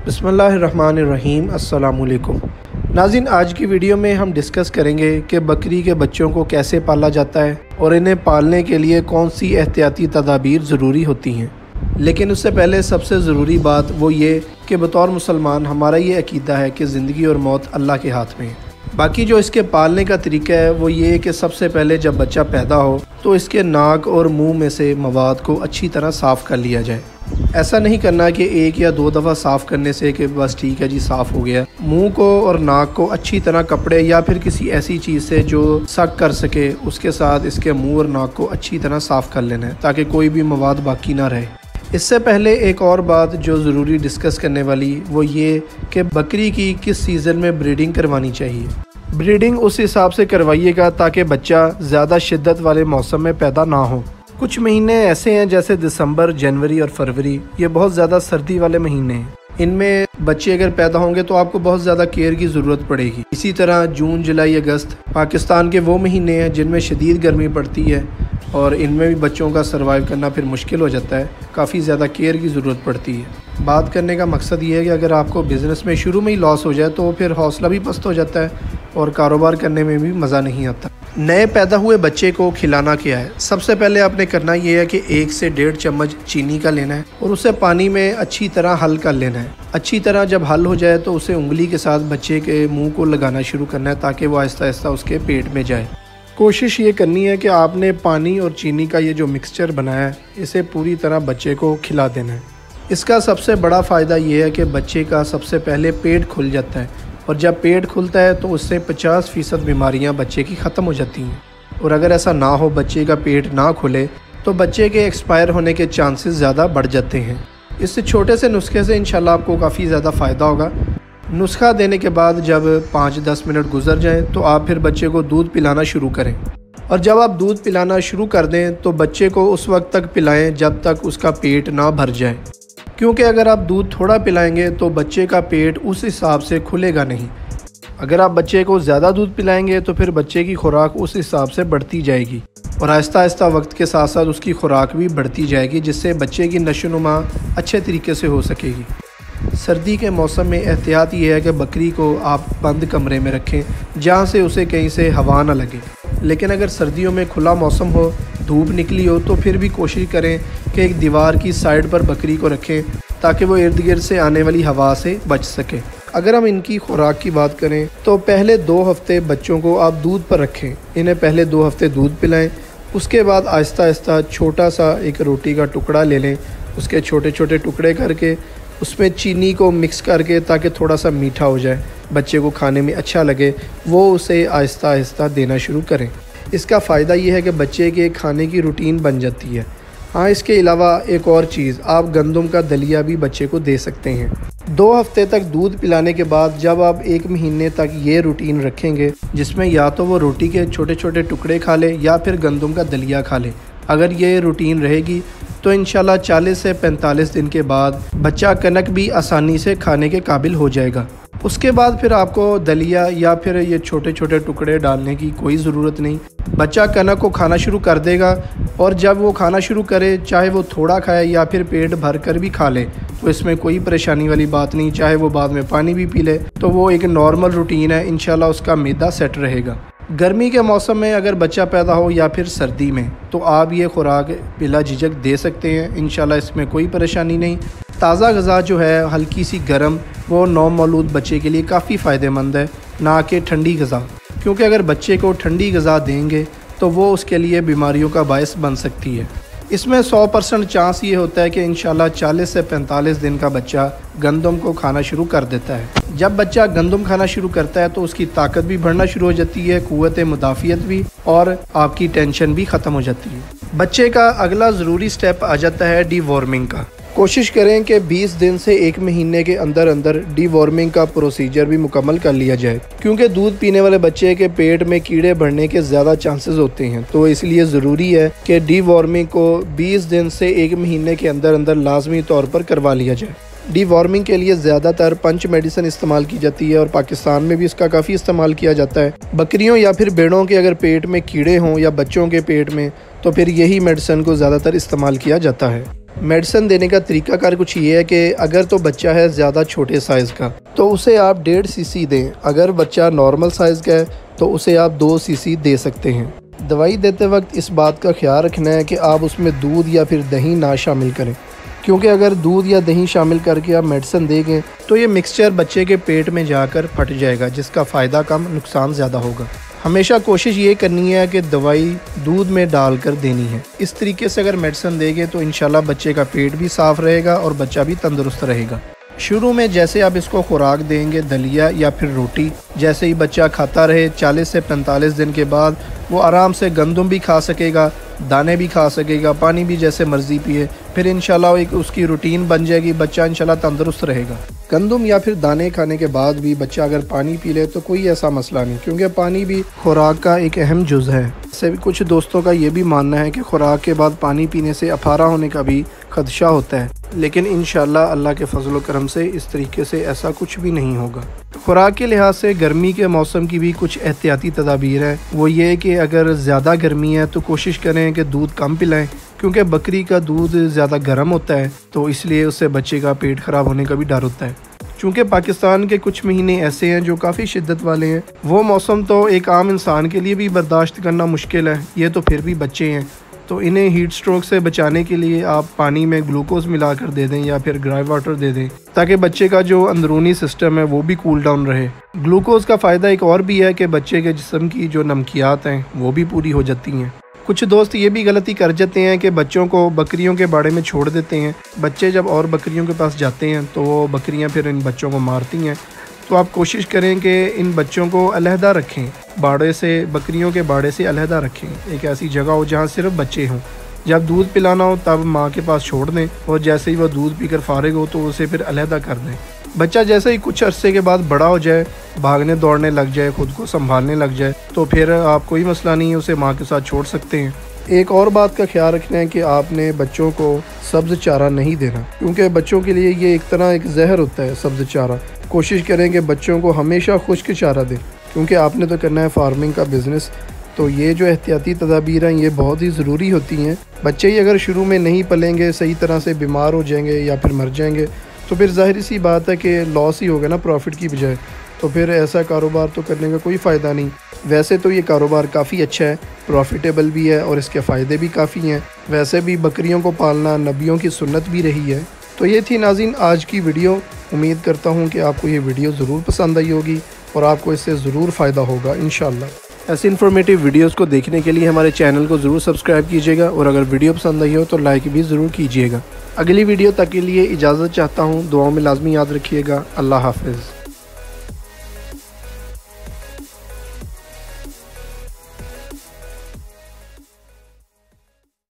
बिस्मिल्लाहिर्रहमानिर्रहीम। अस्सलामुअलैकुम नाज़रीन, आज की वीडियो में हम डिस्कस करेंगे कि बकरी के बच्चों को कैसे पाला जाता है और इन्हें पालने के लिए कौन सी एहतियाती तदाबीर ज़रूरी होती हैं। लेकिन उससे पहले सबसे ज़रूरी बात वो ये कि बतौर मुसलमान हमारा ये अकीदा है कि ज़िंदगी और मौत अल्लाह के हाथ में है। बाकी जो इसके पालने का तरीका है वो ये कि सबसे पहले जब बच्चा पैदा हो तो इसके नाक और मुंह में से मवाद को अच्छी तरह साफ़ कर लिया जाए। ऐसा नहीं करना कि एक या दो दफ़ा साफ़ करने से कि बस ठीक है जी साफ़ हो गया। मुंह को और नाक को अच्छी तरह कपड़े या फिर किसी ऐसी चीज़ से जो सक कर सके उसके साथ इसके मुंह और नाक को अच्छी तरह साफ़ कर लेना है ताकि कोई भी मवाद बाकी ना रहे। इससे पहले एक और बात जो ज़रूरी डिस्कस करने वाली वो ये कि बकरी की किस सीज़न में ब्रीडिंग करवानी चाहिए। ब्रीडिंग उस हिसाब से करवाइएगा ताकि बच्चा ज़्यादा शिद्दत वाले मौसम में पैदा ना हो। कुछ महीने ऐसे हैं जैसे दिसंबर, जनवरी और फरवरी, ये बहुत ज़्यादा सर्दी वाले महीने हैं। इनमें बच्चे अगर पैदा होंगे तो आपको बहुत ज़्यादा केयर की ज़रूरत पड़ेगी। इसी तरह जून, जुलाई, अगस्त पाकिस्तान के वो महीने हैं जिनमें शदीद गर्मी पड़ती है और इनमें भी बच्चों का सर्वाइव करना फिर मुश्किल हो जाता है, काफ़ी ज़्यादा केयर की ज़रूरत पड़ती है। बात करने का मकसद ये है कि अगर आपको बिज़नेस में शुरू में ही लॉस हो जाए तो फिर हौसला भी पस्त हो जाता है और कारोबार करने में भी मज़ा नहीं आता। नए पैदा हुए बच्चे को खिलाना क्या है। सबसे पहले आपने करना ये है कि 1 से 1.5 चम्मच चीनी का लेना है और उसे पानी में अच्छी तरह हल कर लेना है। अच्छी तरह जब हल हो जाए तो उसे उंगली के साथ बच्चे के मुंह को लगाना शुरू करना है ताकि वो आहिस्ता आहिस्ता उसके पेट में जाए। कोशिश ये करनी है कि आपने पानी और चीनी का ये जो मिक्सचर बनाया है इसे पूरी तरह बच्चे को खिला देना है। इसका सबसे बड़ा फ़ायदा ये है कि बच्चे का सबसे पहले पेट खुल जाता है और जब पेट खुलता है तो उससे 50% बीमारियां बच्चे की ख़त्म हो जाती हैं। और अगर ऐसा ना हो, बच्चे का पेट ना खुले, तो बच्चे के एक्सपायर होने के चांसेस ज़्यादा बढ़ जाते हैं। इस छोटे से नुस्खे से इंशाल्लाह आपको काफ़ी ज़्यादा फ़ायदा होगा। नुस्खा देने के बाद जब 5-10 मिनट गुजर जाएं तो आप फिर बच्चे को दूध पिलाना शुरू करें और जब आप दूध पिलाना शुरू कर दें तो बच्चे को उस वक्त तक पिलाएं जब तक उसका पेट ना भर जाए, क्योंकि अगर आप दूध थोड़ा पिलाएंगे तो बच्चे का पेट उस हिसाब से खुलेगा नहीं। अगर आप बच्चे को ज़्यादा दूध पिलाएंगे तो फिर बच्चे की खुराक उस हिसाब से बढ़ती जाएगी और आहिस्ता आहिस्ता वक्त के साथ साथ उसकी खुराक भी बढ़ती जाएगी, जिससे बच्चे की नशोनुमा अच्छे तरीके से हो सकेगी। सर्दी के मौसम में एहतियात ये है कि बकरी को आप बंद कमरे में रखें जहाँ से उसे कहीं से हवा ना लगे। लेकिन अगर सर्दियों में खुला मौसम हो, धूप निकली हो, तो फिर भी कोशिश करें कि एक दीवार की साइड पर बकरी को रखें ताकि वो इर्द गिर्द से आने वाली हवा से बच सके। अगर हम इनकी खुराक की बात करें तो पहले 2 हफ्ते बच्चों को आप दूध पर रखें। इन्हें पहले 2 हफ्ते दूध पिलाएं, उसके बाद आहिस्ता आहिस्ता छोटा सा एक रोटी का टुकड़ा ले लें, उसके छोटे छोटे टुकड़े करके उसमें चीनी को मिक्स करके ताकि थोड़ा सा मीठा हो जाए, बच्चे को खाने में अच्छा लगे, वो उसे आहिस्ता आहिस्ता देना शुरू करें। इसका फ़ायदा ये है कि बच्चे के खाने की रूटीन बन जाती है। हाँ, इसके अलावा एक और चीज़, आप गंदम का दलिया भी बच्चे को दे सकते हैं। 2 हफ्ते तक दूध पिलाने के बाद जब आप 1 महीने तक ये रूटीन रखेंगे जिसमें या तो वो रोटी के छोटे छोटे टुकड़े खा ले या फिर गंदम का दलिया खा ले, अगर ये रूटीन रहेगी तो इंशाल्लाह 40 से 45 दिन के बाद बच्चा कनक भी आसानी से खाने के काबिल हो जाएगा। उसके बाद फिर आपको दलिया या फिर ये छोटे छोटे टुकड़े डालने की कोई ज़रूरत नहीं। बच्चा कनक को खाना शुरू कर देगा और जब वो खाना शुरू करे, चाहे वो थोड़ा खाए या फिर पेट भर कर भी खा ले, तो इसमें कोई परेशानी वाली बात नहीं। चाहे वो बाद में पानी भी पी ले तो वो एक नॉर्मल रूटीन है, इंशाल्लाह उसका मैदा सेट रहेगा। गर्मी के मौसम में अगर बच्चा पैदा हो या फिर सर्दी में तो आप ये खुराक बिला झिझक दे सकते हैं, इंशाल्लाह इसमें कोई परेशानी नहीं। ताज़ा ग़िज़ा जो है हल्की सी गर्म, वो नौमौलूद बच्चे के लिए काफ़ी फ़ायदेमंद है, ना कि ठंडी ग़िज़ा, क्योंकि अगर बच्चे को ठंडी ग़िज़ा देंगे तो वो उसके लिए बीमारियों का बायस बन सकती है। इसमें 100% चांस ये होता है कि इंशाल्लाह 40 से 45 दिन का बच्चा गंदम को खाना शुरू कर देता है। जब बच्चा गंदम खाना शुरू करता है तो उसकी ताकत भी बढ़ना शुरू हो जाती है, क़ुव्वत मुदाफ़ियत भी, और आपकी टेंशन भी ख़त्म हो जाती है। बच्चे का अगला ज़रूरी स्टेप आ जाता है डीवॉर्मिंग का। कोशिश करें कि 20 दिन से 1 महीने के अंदर अंदर डीवॉर्मिंग का प्रोसीजर भी मुकम्मल कर लिया जाए, क्योंकि दूध पीने वाले बच्चे के पेट में कीड़े बढ़ने के ज़्यादा चांसेस होते हैं। तो इसलिए ज़रूरी है कि डीवॉर्मिंग को 20 दिन से 1 महीने के अंदर अंदर लाजमी तौर पर करवा लिया जाए। डीवॉर्मिंग के लिए ज़्यादातर पंच मेडिसिन इस्तेमाल की जाती है और पाकिस्तान में भी इसका काफ़ी इस्तेमाल किया जाता है। बकरियों या फिर भेड़ों के अगर पेट में कीड़े हों या बच्चों के पेट में, तो फिर यही मेडिसिन को ज़्यादातर इस्तेमाल किया जाता है। मेडिसिन देने का तरीकाकार कुछ ये है कि अगर तो बच्चा है ज़्यादा छोटे साइज़ का तो उसे आप 1.5 सीसी दें। अगर बच्चा नॉर्मल साइज़ का है तो उसे आप 2 सीसी दे सकते हैं। दवाई देते वक्त इस बात का ख्याल रखना है कि आप उसमें दूध या फिर दही ना शामिल करें, क्योंकि अगर दूध या दही शामिल करके आप मेडिसिन देंगे तो ये मिक्सचर बच्चे के पेट में जाकर फट जाएगा, जिसका फ़ायदा कम नुकसान ज़्यादा होगा। हमेशा कोशिश ये करनी है कि दवाई दूध में डालकर देनी है। इस तरीके से अगर मेडिसिन देंगे तो इंशाल्लाह बच्चे का पेट भी साफ़ रहेगा और बच्चा भी तंदुरुस्त रहेगा। शुरू में जैसे आप इसको खुराक देंगे दलिया या फिर रोटी, जैसे ही बच्चा खाता रहे 40 से 45 दिन के बाद वो आराम से गंदम भी खा सकेगा, दाने भी खा सकेगा, पानी भी जैसे मर्ज़ी पिए, फिर इंशाल्लाह एक उसकी रूटीन बन जाएगी, बच्चा इंशाल्लाह तंदुरुस्त रहेगा। गंदम या फिर दाने खाने के बाद भी बच्चा अगर पानी पी ले तो कोई ऐसा मसला नहीं, क्योंकि पानी भी खुराक का एक अहम जुज़ है। इससे भी कुछ दोस्तों का ये भी मानना है कि खुराक के बाद पानी पीने से अफारा होने का भी खदशा होता है, लेकिन इंशाल्लाह अल्लाह के फजल करम से इस तरीके से ऐसा कुछ भी नहीं होगा। खुराक के लिहाज से गर्मी के मौसम की भी कुछ एहतियाती तदाबीर है। वो ये कि अगर ज़्यादा गर्मी है तो कोशिश करें कि दूध कम पिलाएं, क्योंकि बकरी का दूध ज़्यादा गर्म होता है तो इसलिए उससे बच्चे का पेट ख़राब होने का भी डर होता है। चूँकि पाकिस्तान के कुछ महीने ऐसे हैं जो काफ़ी शिद्दत वाले हैं, वो मौसम तो एक आम इंसान के लिए भी बर्दाश्त करना मुश्किल है, ये तो फिर भी बच्चे हैं, तो इन्हें हीट स्ट्रोक से बचाने के लिए आप पानी में ग्लूकोज मिलाकर दे दें या फिर ग्राई वाटर दे दें, ताकि बच्चे का जो अंदरूनी सिस्टम है वो भी कूल डाउन रहे। ग्लूकोज का फ़ायदा एक और भी है कि बच्चे के जिस्म की जो नमकियात हैं वो भी पूरी हो जाती हैं। कुछ दोस्त ये भी गलती कर जाते हैं कि बच्चों को बकरियों के बाड़े में छोड़ देते हैं। बच्चे जब और बकरियों के पास जाते हैं तो वो बकरियां फिर इन बच्चों को मारती हैं, तो आप कोशिश करें कि इन बच्चों को अलहदा रखें, बाड़े से, बकरियों के बाड़े से अलहदा रखें। एक ऐसी जगह हो जहाँ सिर्फ बच्चे हों। जब दूध पिलाना हो तब माँ के पास छोड़ दें और जैसे ही वह दूध पीकर फारिग हो तो उसे फिर अलहदा कर दें। बच्चा जैसे ही कुछ अरसे के बाद बड़ा हो जाए, भागने दौड़ने लग जाए, खुद को संभालने लग जाए, तो फिर आप कोई मसला नहीं है, उसे माँ के साथ छोड़ सकते हैं। एक और बात का ख्याल रखना है कि आपने बच्चों को सब्ज़ चारा नहीं देना, क्योंकि बच्चों के लिए ये एक तरह एक जहर होता है सब्ज़ चारा। कोशिश करें कि बच्चों को हमेशा खुश्क चारा दें, क्योंकि आपने तो करना है फार्मिंग का बिज़नेस। तो ये जो एहतियाती तदाबीर हैं ये बहुत ही ज़रूरी होती हैं। बच्चे ही अगर शुरू में नहीं पलेंगे, सही तरह से बीमार हो जाएंगे या फिर मर जाएंगे, तो फिर ज़ाहिर सी बात है कि लॉस ही होगा ना प्रॉफिट की बजाय। तो फिर ऐसा कारोबार तो करने का कोई फ़ायदा नहीं। वैसे तो ये कारोबार काफ़ी अच्छा है, प्रॉफिटेबल भी है और इसके फ़ायदे भी काफ़ी हैं। वैसे भी बकरियों को पालना नबियों की सुन्नत भी रही है। तो ये थी नाज़रीन आज की वीडियो। उम्मीद करता हूँ कि आपको ये वीडियो ज़रूर पसंद आई होगी और आपको इससे ज़रूर फ़ायदा होगा इंशाल्लाह। ऐसी इन्फॉर्मेटिव वीडियोस को देखने के लिए हमारे चैनल को ज़रूर सब्सक्राइब कीजिएगा और अगर वीडियो पसंद आई हो तो लाइक भी ज़रूर कीजिएगा। अगली वीडियो तक के लिए इजाज़त चाहता हूँ। दुआओं में लाजमी याद रखिएगा। अल्लाह हाफ़िज़।